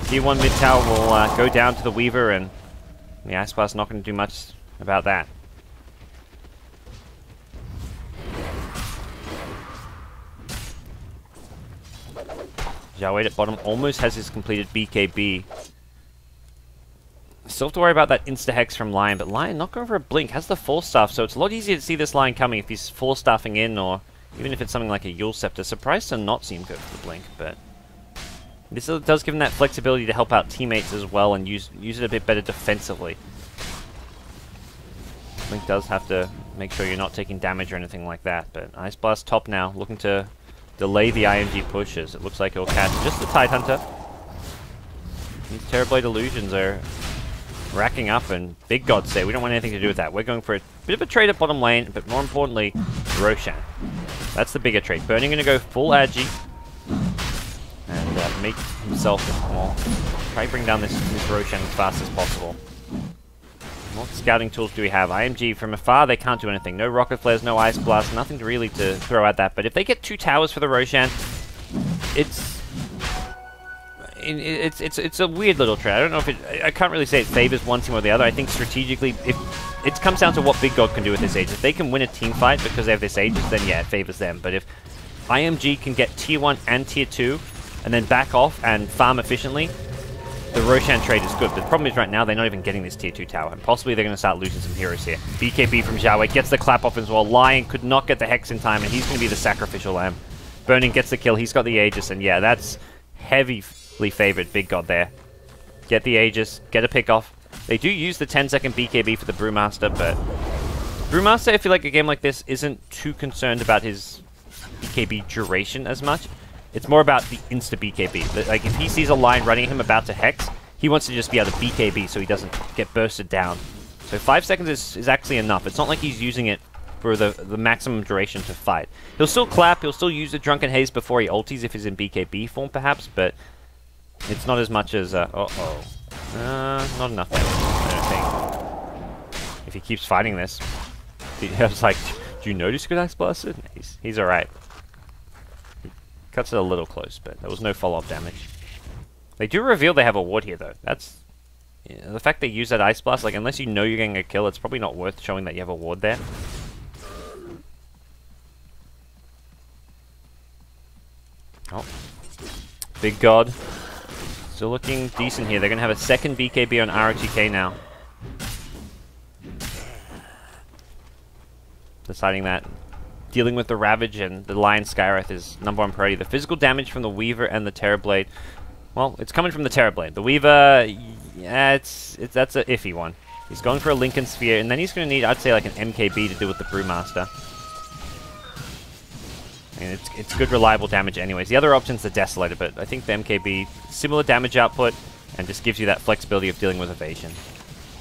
Tier 1 mid tower will go down to the Weaver, and the Ice Blast not going to do much about that. Xiao at bottom almost has his completed BKB. Still have to worry about that insta-hex from Lion, but Lion not going for a blink, has the full staff, so it's a lot easier to see this Lion coming if he's full staffing in, or even if it's something like a Yule Scepter. Surprised to not see him go for the blink, but this does give him that flexibility to help out teammates as well and use it a bit better defensively. Blink does have to make sure you're not taking damage or anything like that, but Ice Blast top now, looking to delay the IMG pushes. It looks like it'll catch just the Tidehunter. These Terrorblade illusions are racking up, and Big God say we don't want anything to do with that. We're going for a bit of a trade at bottom lane, but more importantly, Roshan. That's the bigger trade. Burning going to go full Agi and make himself, well, try to bring down this Roshan as fast as possible. What scouting tools do we have? IMG, from afar, they can't do anything. No Rocket Flares, no Ice Blast, nothing really to throw at that. But if they get 2 towers for the Roshan, it's a weird little trade. I don't know if I can't really say it favors one team or the other. I think strategically, if it comes down to what Big God can do with this Aegis. If they can win a team fight because they have this Aegis, then yeah, it favors them. But if IMG can get tier 1 and tier 2, and then back off and farm efficiently, the Roshan trade is good. But the problem is right now they're not even getting this tier 2 tower, and possibly they're going to start losing some heroes here. BKB from Xiao gets the clap off as well. Lion could not get the Hex in time, and he's going to be the sacrificial lamb. Burning gets the kill. He's got the Aegis, and yeah, that's heavily favored Big God there. Get the Aegis, get a pick off. They do use the 10-second BKB for the Brewmaster, but Brewmaster, I feel like a game like this isn't too concerned about his BKB duration as much. It's more about the insta BKB. Like, if he sees a line running at him about to Hex, he wants to just be able to BKB so he doesn't get bursted down. So 5 seconds is actually enough. It's not like he's using it for the maximum duration to fight. He'll still clap, he'll still use the Drunken Haze before he ulties if he's in BKB form perhaps, but it's not as much as, not enough damage, I don't think. If he keeps fighting this. I was like, do you notice good Ice Blaster? No, he's alright. Cuts it a little close, but there was no follow-up damage. They do reveal they have a ward here, though. That's... Yeah, the fact they use that Ice Blast, like, unless you know you're getting a kill, it's probably not worth showing that you have a ward there. Oh. Big God. Still looking decent here. They're going to have a second BKB on ROTK now. Deciding that dealing with the Ravage and the Lion Skywrath is #1 priority. The physical damage from the Weaver and the Terrorblade, well, it's coming from the Terrorblade. The Weaver, yeah, that's an iffy one. He's going for a Lincoln Sphere, and then he's going to need, I'd say, like an MKB to deal with the Brewmaster. And it's good, reliable damage anyways. The other option's the Desolator, but I think the MKB, similar damage output, and just gives you that flexibility of dealing with evasion.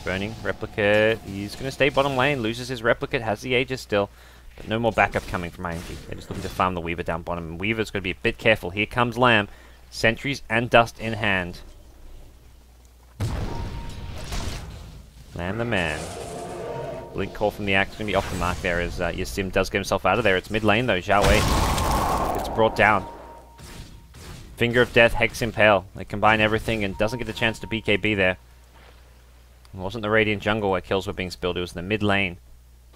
Burning, Replicate, he's going to stay bottom lane, loses his Replicate, has the Aegis still, but no more backup coming from iMG. They're just looking to farm the Weaver down bottom, and Weaver's going to be a bit careful. Here comes Lamb, sentries and dust in hand. Lamb the man. Blink call from the Axe going to be off the mark there as Yasim does get himself out of there. It's mid lane though, Zhao Wei gets brought down. Finger of Death, Hex Impale. They combine everything and doesn't get the chance to BKB there. It wasn't the Radiant Jungle where kills were being spilled, it was the mid lane.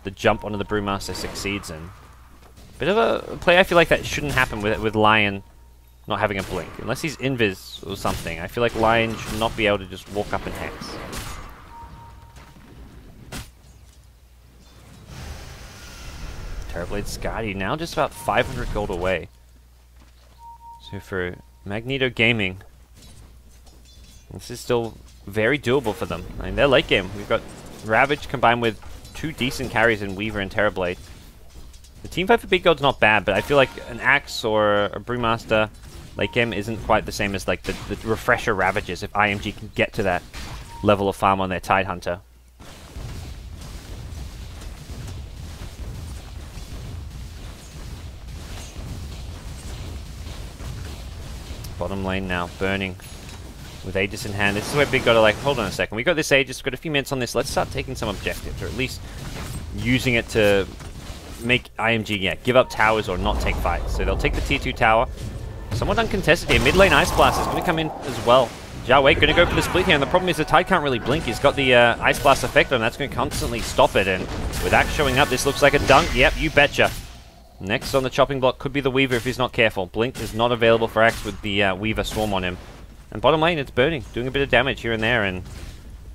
The jump onto the Brewmaster succeeds in. Bit of a play I feel like that shouldn't happen with Lion not having a blink. Unless he's invis or something. I feel like Lion should not be able to just walk up and Hex. Terrorblade Skadi now just about 500 gold away. So for Magneto Gaming, this is still very doable for them. I mean, they're late game. We've got Ravage combined with 2 decent carries in Weaver and Terrorblade. The team fight for Big God's not bad, but I feel like an Axe or a Brewmaster late game isn't quite the same as like the refresher Ravages if iMG can get to that level of farm on their Tidehunter. Bottom lane now, burning with Aegis in hand. This is where Big God are like, hold on a second, we got this Aegis, we've got a few minutes on this, let's start taking some objectives, or at least using it to make iMG, yeah, give up towers or not take fights. So they'll take the tier 2 tower. Somewhat uncontested here. Mid lane Ice Blast is going to come in as well. Zhao Wei going to go for the split here, and the problem is the Tide can't really blink. He's got the Ice Blast effect on, that's going to constantly stop it, and with Axe showing up, this looks like a dunk. Yep, you betcha. Next on the chopping block could be the Weaver if he's not careful. Blink is not available for Axe with the Weaver Swarm on him. And bottom lane, it's burning, doing a bit of damage here and there, and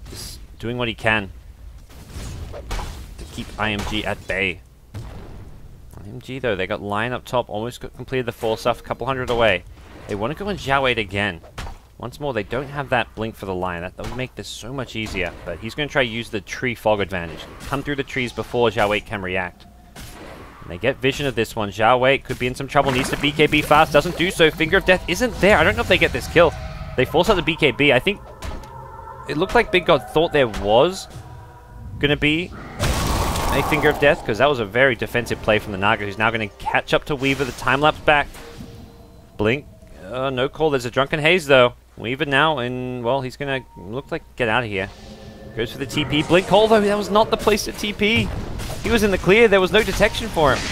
just doing what he can to keep iMG at bay. iMG though, they got Lion up top, almost completed the full stuff, a couple hundred away. They want to go on Zhao Wei again. Once more, they don't have that blink for the Lion. That would make this so much easier, but he's going to try to use the tree fog advantage. Come through the trees before Zhao Wei can react. They get vision of this one. Zhao Wei could be in some trouble, needs to BKB fast, doesn't do so. Finger of Death isn't there. I don't know if they get this kill. They force out the BKB. I think it looked like Big God thought there was going to be a Finger of Death, because that was a very defensive play from the Naga, who's now going to catch up to Weaver. The time-lapse back. Blink. No call. There's a Drunken Haze, though. Weaver now, and, well, he's going to look like get out of here. Goes for the TP. Blink call, though. That was not the place to TP. He was in the clear, there was no detection for him.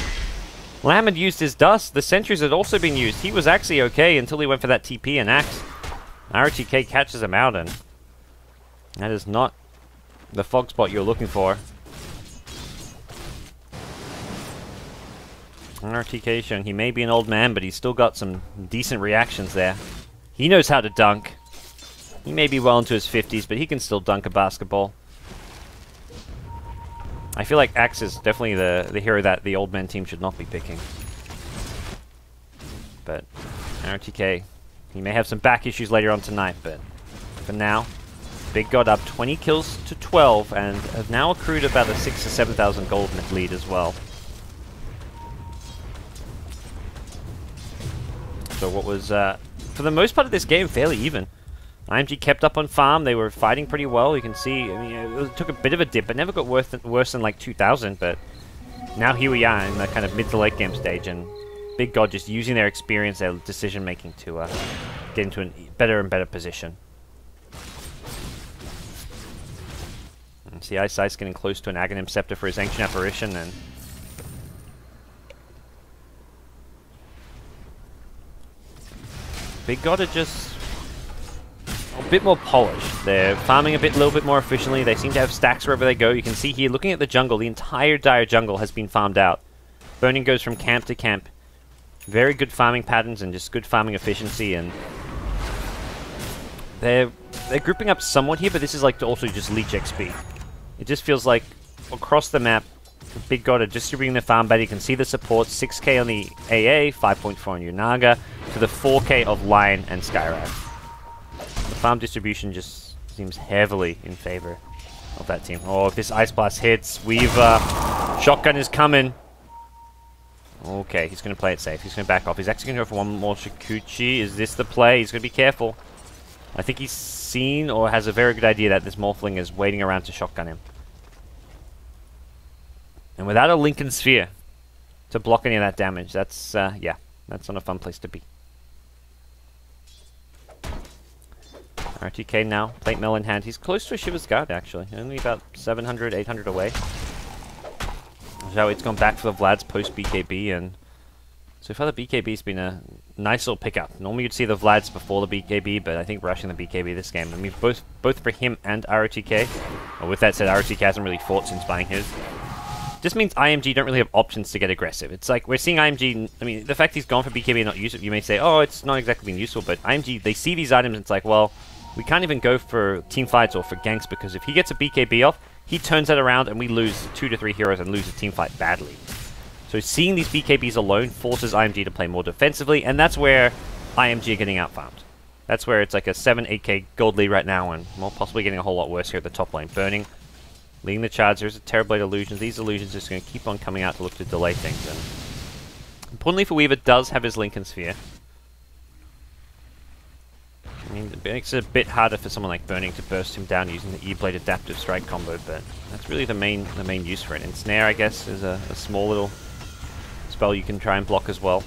Lamb had used his dust, the sentries had also been used. He was actually okay until he went for that TP and Axe. ROTK catches him out, and that is not the fog spot you're looking for. ROTK showing he may be an old man, but he's still got some decent reactions there. He knows how to dunk. He may be well into his 50s, but he can still dunk a basketball. I feel like Axe is definitely the hero that the old man team should not be picking. But RTK, he may have some back issues later on tonight, but for now, Big God up 20 kills to 12 and have now accrued about a 6,000 to 7,000 gold lead as well. So what was, for the most part of this game, fairly even. iMG kept up on farm, they were fighting pretty well, you can see, I mean, it took a bit of a dip, but never got worse than like 2,000, but now here we are in the kind of mid to late game stage, and Big God just using their experience, their decision making to get into a better and better position. And see Ice getting close to an Aghanim Scepter for his Ancient Apparition, and Big God are just a bit more polished. They're farming a little bit more efficiently. They seem to have stacks wherever they go. You can see here, looking at the jungle, the entire dire jungle has been farmed out. Burning goes from camp to camp. Very good farming patterns and just good farming efficiency, and they're grouping up somewhat here, but this is like to also just leech XP. It just feels like across the map, Big God are distributing the farm better. You can see the support, 6k on the AA, 5.4 on Yunaga, to the 4k of Lion and Skyrad. The farm distribution just seems heavily in favor of that team. Oh, if this Ice Blast hits, Weaver, shotgun is coming. Okay, he's going to play it safe. He's going to back off. He's actually going to go for one more Shikuchi. Is this the play? He's going to be careful. I think he's seen or has a very good idea that this Morphling is waiting around to shotgun him. And without a Lincoln Sphere to block any of that damage, that's, yeah, that's not a fun place to be. RTK now, plate mill in hand. He's close to a Shiva's Guard, actually. Only about 700, 800 away. It's gone back for the Vlad's post-BKB, and so far the BKB's been a nice little pickup. Normally you'd see the Vlad's before the BKB, but I think rushing the BKB this game, I mean, both for him and ROTK. Well, with that said, ROTK hasn't really fought since buying his. Just means iMG don't really have options to get aggressive. It's like we're seeing iMG, I mean, the fact he's gone for BKB and not used it, you may say, oh, it's not exactly been useful, but iMG, they see these items and it's like, well, we can't even go for team fights or for ganks because if he gets a BKB off, he turns that around and we lose 2 to 3 heroes and lose a team fight badly. So seeing these BKBs alone forces iMG to play more defensively, and that's where iMG are getting outfarmed. That's where it's like a 7-8k gold lead right now, and more possibly getting a whole lot worse here at the top lane. Burning, leading the charge. There's a Terrorblade illusions. These illusions are just going to keep on coming out to look to delay things. And importantly for Weaver, does have his Lincoln Sphere. I mean, it makes it a bit harder for someone like Burning to burst him down using the E-Blade Adaptive Strike combo, but that's really the main use for it. And Snare, I guess, is a small little spell you can try and block as well.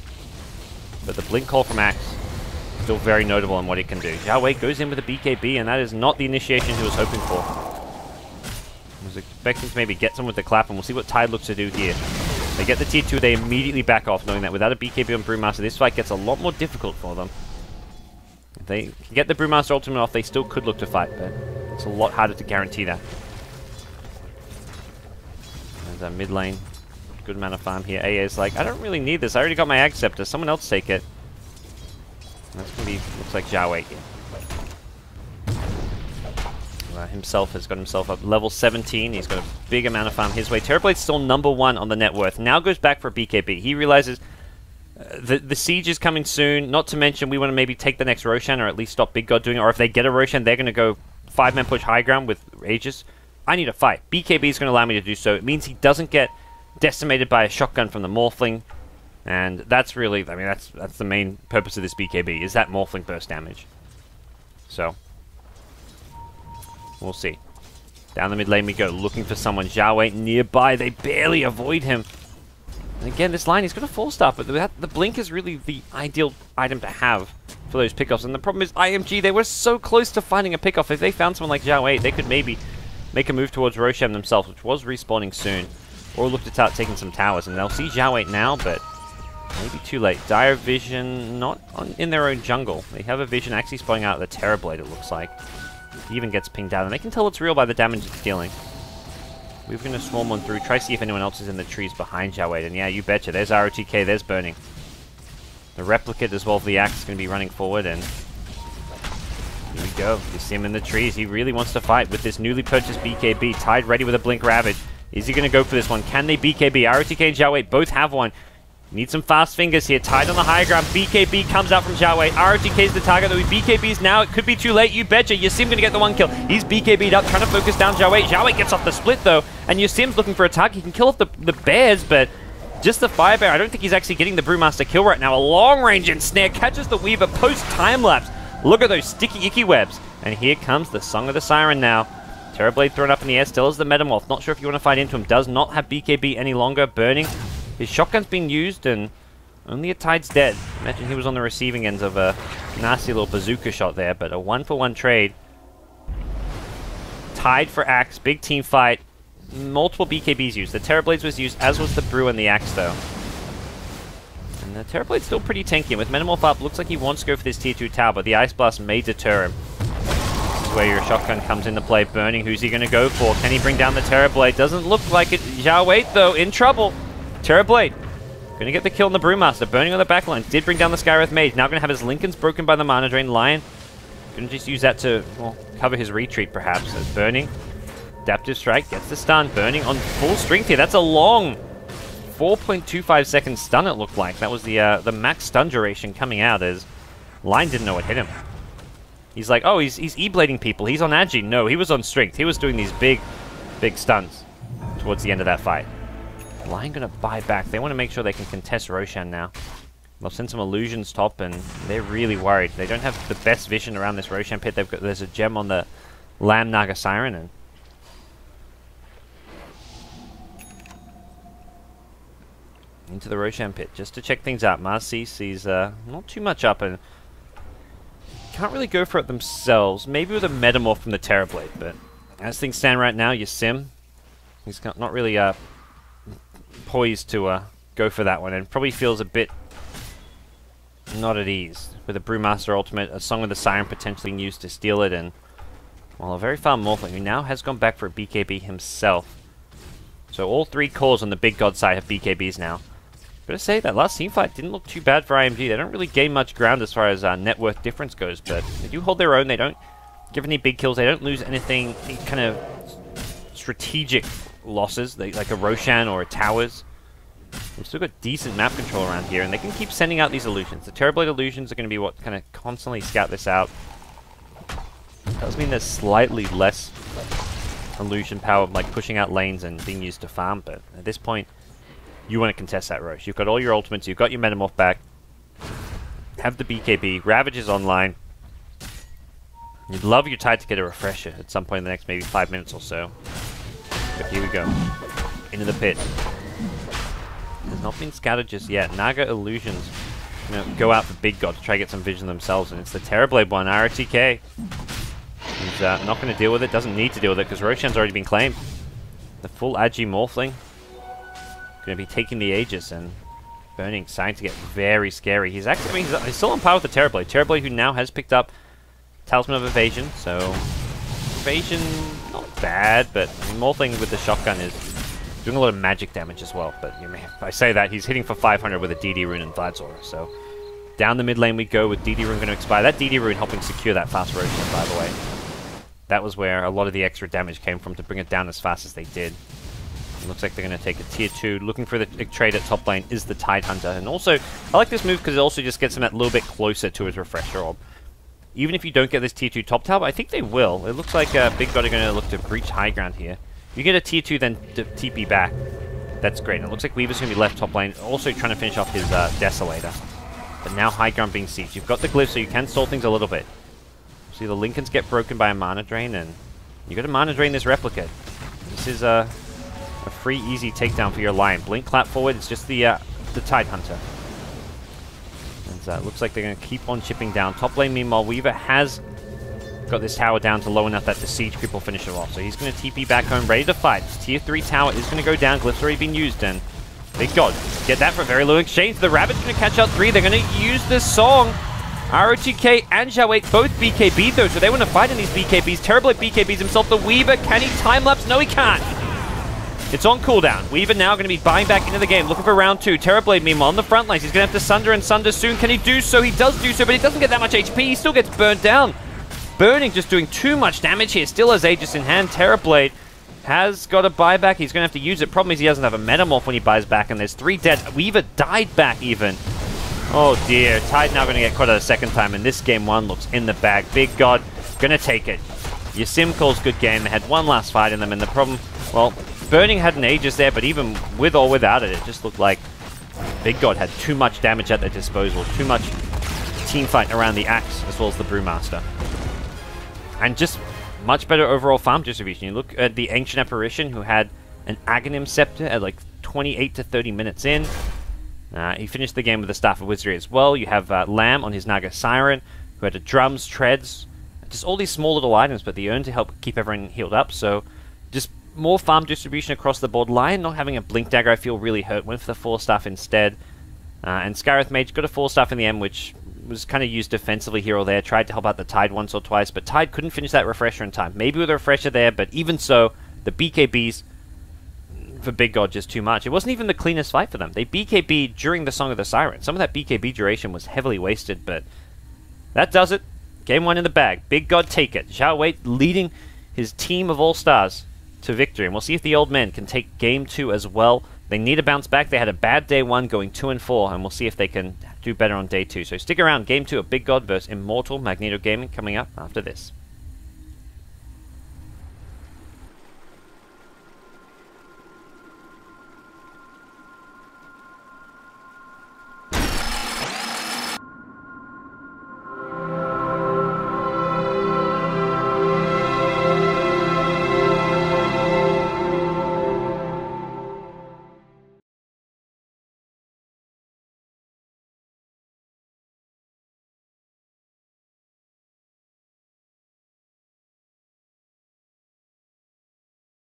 But the Blink Call from Axe, still very notable on what it can do. Zhao Wei goes in with a BKB, and that is not the initiation he was hoping for. I was expecting to maybe get someone with the clap, and we'll see what Tide looks to do here. They get the tier 2, they immediately back off, knowing that without a BKB on Brewmaster, this fight gets a lot more difficult for them. If they can get the Brewmaster ultimate off, they still could look to fight, but it's a lot harder to guarantee that. There's a mid lane. Good amount of farm here. AA is like, I don't really need this. I already got my Ag Scepter. Someone else take it. And that's going to be, looks like Zhao Wei here. Himself has got himself up level 17. He's got a big amount of farm his way. Terrorblade's still #1 on the net worth. Now goes back for BKB. He realizes the siege is coming soon. Not to mention, we want to maybe take the next Roshan, or at least stop Big God doing it. Or if they get a Roshan, they're going to go 5-man push high ground with Aegis. I need a fight. BKB is going to allow me to do so. It means he doesn't get decimated by a shotgun from the Morphling. And that's really, I mean, that's the main purpose of this BKB, is that Morphling burst damage. So, we'll see. Down the mid lane we go, looking for someone. Zhao Wei nearby. They barely avoid him. And again, this line, he's going to full stop, but the Blink is really the ideal item to have for those pickoffs. And the problem is, iMG, they were so close to finding a pickoff. If they found someone like Zhao Wei, they could maybe make a move towards Roshan themselves, which was respawning soon. Or look to start taking some towers. And they'll see Zhao Wei now, but maybe too late. Dire Vision, not in their own jungle. They have a Vision actually spawning out of the Terrorblade, it looks like. He even gets pinged down, and they can tell it's real by the damage it's dealing. We're going to swarm on through, try to see if anyone else is in the trees behind Zhao Wei. And yeah, you betcha. There's ROTK, there's Burning. The Replicate as well of the Axe is going to be running forward, and here we go. You see him in the trees. He really wants to fight with this newly purchased BKB. Tied ready with a Blink Ravage. Is he going to go for this one? Can they BKB? ROTK and Zhao Wei both have one. Need some fast fingers here. Tied on the high ground. BKB comes out from Zhao Wei. ROTK is the target. Though he BKBs now. It could be too late. You betcha. Yasim going to get the one kill. He's BKB'd up, trying to focus down Zhao Wei. Zhao Wei gets off the split, though. And Yasim's looking for a target. He can kill off the bears, but just the Fire Bear. I don't think he's actually getting the Brewmaster kill right now. A long-range ensnare catches the Weaver post-time-lapse. Look at those sticky, icky webs. And here comes the Song of the Siren now. Terrorblade thrown up in the air. Still is the Metamorph. Not sure if you want to fight into him. Does not have BKB any longer. Burning. His shotgun's been used, and only a Tide's dead. Imagine he was on the receiving ends of a nasty little bazooka shot there, but a 1-for-1 trade. Tide for Axe, big team fight. Multiple BKBs used. The Terrorblades was used, as was the Brew and the Axe, though. And the Terrorblade's still pretty tanky. And with Metamorph up, looks like he wants to go for this tier 2 tower, but the Ice Blast may deter him. This is where your shotgun comes into play. Burning, who's he going to go for? Can he bring down the Terrorblade? Doesn't look like it. Zhao Wei, though, in trouble. Terrorblade Gonna get the kill on the Brewmaster. Burning on the backline. Did bring down the Skywrath Mage. Now gonna have his Lincolns broken by the Mana Drain. Lion gonna just use that to, well, cover his retreat perhaps. So Burning. Adaptive Strike gets the stun. Burning on full strength here. That's a long 4.25 second stun it looked like. That was the max stun duration coming out as Lion didn't know what hit him. He's like, oh, he's E-blading people. He's on Agi. No, he was on strength. He was doing these big stuns towards the end of that fight. Lion gonna buy back. They want to make sure they can contest Roshan now. They'll send some illusions top, and they're really worried. They don't have the best vision around this Roshan pit. There's a gem on the Lamb Naga Siren, and into the Roshan pit just to check things out. Mars sees not too much up, and can't really go for it themselves. Maybe with a Metamorph from the Terrorblade, but as things stand right now, Sim, he's not really poised to go for that one, and probably feels a bit not at ease with a Brewmaster ultimate, a Song of the Siren potentially being used to steal it, and well, a very far Morphling who now has gone back for a BKB himself. So all three cores on the big god side have BKBs now. Gotta say, that last team fight didn't look too bad for iMG. They don't really gain much ground as far as net worth difference goes, but they do hold their own. They don't give any big kills. They don't lose anything, any kind of strategic losses, like a Roshan or a Towers. We've still got decent map control around here, and they can keep sending out these illusions. The Terrorblade illusions are going to be what kind of constantly scout this out. Does mean there's slightly less illusion power, like pushing out lanes and being used to farm, but at this point, you want to contest that Rosh. You've got all your ultimates, you've got your Metamorph back, have the BKB, Ravage is online. You'd love your Tide to get a refresher at some point in the next maybe 5 minutes or so. But here we go. Into the pit. Has not been scouted just yet. Naga Illusions go out for Big God to try to get some vision themselves, and it's the Terrorblade one, ROTK. He's not going to deal with it, doesn't need to deal with it because Roshan's already been claimed. The full Agi Morphling going to be taking the Aegis, and Burning starting to get very scary. He's actually, I mean, he's still on par with the Terrorblade. Terrorblade who now has picked up Talisman of Evasion, so Evasion not bad, but I mean, Morphling with the shotgun is doing a lot of magic damage as well. But you know, if I say that, he's hitting for 500 with a DD Rune and Vlad's Aura. So down the mid lane we go with DD Rune going to expire. That DD Rune helping secure that fast Roshan, by the way. That was where a lot of the extra damage came from to bring it down as fast as they did. It looks like they're going to take a tier 2. Looking for the trade at top lane is the Tidehunter. And also, I like this move because it also just gets him that little bit closer to his Refresher Orb. Even if you don't get this tier 2 top tower, I think they will. It looks like Big God are going to look to breach high ground here. You get a tier 2, then TP back. That's great. And it looks like Weaver's going to be left top lane, also trying to finish off his Desolator. But now high ground being sieged. You've got the glyph, so you can stall things a little bit. See, the Lincolns get broken by a Mana Drain, and you got to Mana Drain this Replicate. This is a free, easy takedown for your Lion. Blink, clap forward. It's just the Tidehunter. And looks like they're going to keep on chipping down. Top lane, meanwhile, Weaver has got this tower down to low enough that the Siege Creep will finish it off. So he's going to TP back home, ready to fight. This tier 3 tower is going to go down. Glyph's already been used, and Big God get that for a very low exchange. The Rabbit's going to catch out 3. They're going to use this song. ROTK and Xiao both BKB though, so they want to fight in these BKBs. Terrorblade BKBs himself. The Weaver, can he time-lapse? No, he can't. It's on cooldown. Weaver now going to be buying back into the game, looking for round 2. Terrorblade, meanwhile, on the front lines. He's going to have to Sunder and Sunder soon. Can he do so? He does do so, but he doesn't get that much HP. He still gets burned down. Burning just doing too much damage here. Still has Aegis in hand. Terrorblade has got a buyback. He's going to have to use it. Problem is he doesn't have a Metamorph when he buys back, and there's 3 dead. Weaver died back even. Oh dear, Tide now going to get caught out a second time, and this game 1 looks in the bag. Big God going to take it. Your Sim calls good game. They had one last fight in them, and the problem, well, Burning had an Aegis there, but even with or without it, it just looked like Big God had too much damage at their disposal, too much team fight around the Axe, as well as the Brewmaster. And just much better overall farm distribution. You look at the Ancient Apparition, who had an Aghanim Scepter at like 28 to 30 minutes in. He finished the game with the Staff of Wizardry as well. You have Lamb on his Naga Siren, who had a Drums, Treads, just all these small little items, but they earn to help keep everyone healed up. So just more farm distribution across the board. Lion not having a Blink Dagger, I feel really hurt. Went for the 4-staff instead. And Skywrath Mage got a 4-staff in the end, which was kind of used defensively here or there. Tried to help out the Tide once or twice, but Tide couldn't finish that Refresher in time. Maybe with a Refresher there, but even so, the BKBs for Big God just too much. It wasn't even the cleanest fight for them. They BKB during the Song of the Siren. Some of that BKB duration was heavily wasted, but that does it. Game 1 in the bag. Big God take it. Xiao Wei leading his team of all-stars to victory. And we'll see if the old men can take Game 2 as well. They need to bounce back. They had a bad day 1 going 2-4, and we'll see if they can do better on day 2. So stick around. Game 2 of Big God versus Immortal Magneto Gaming coming up after this.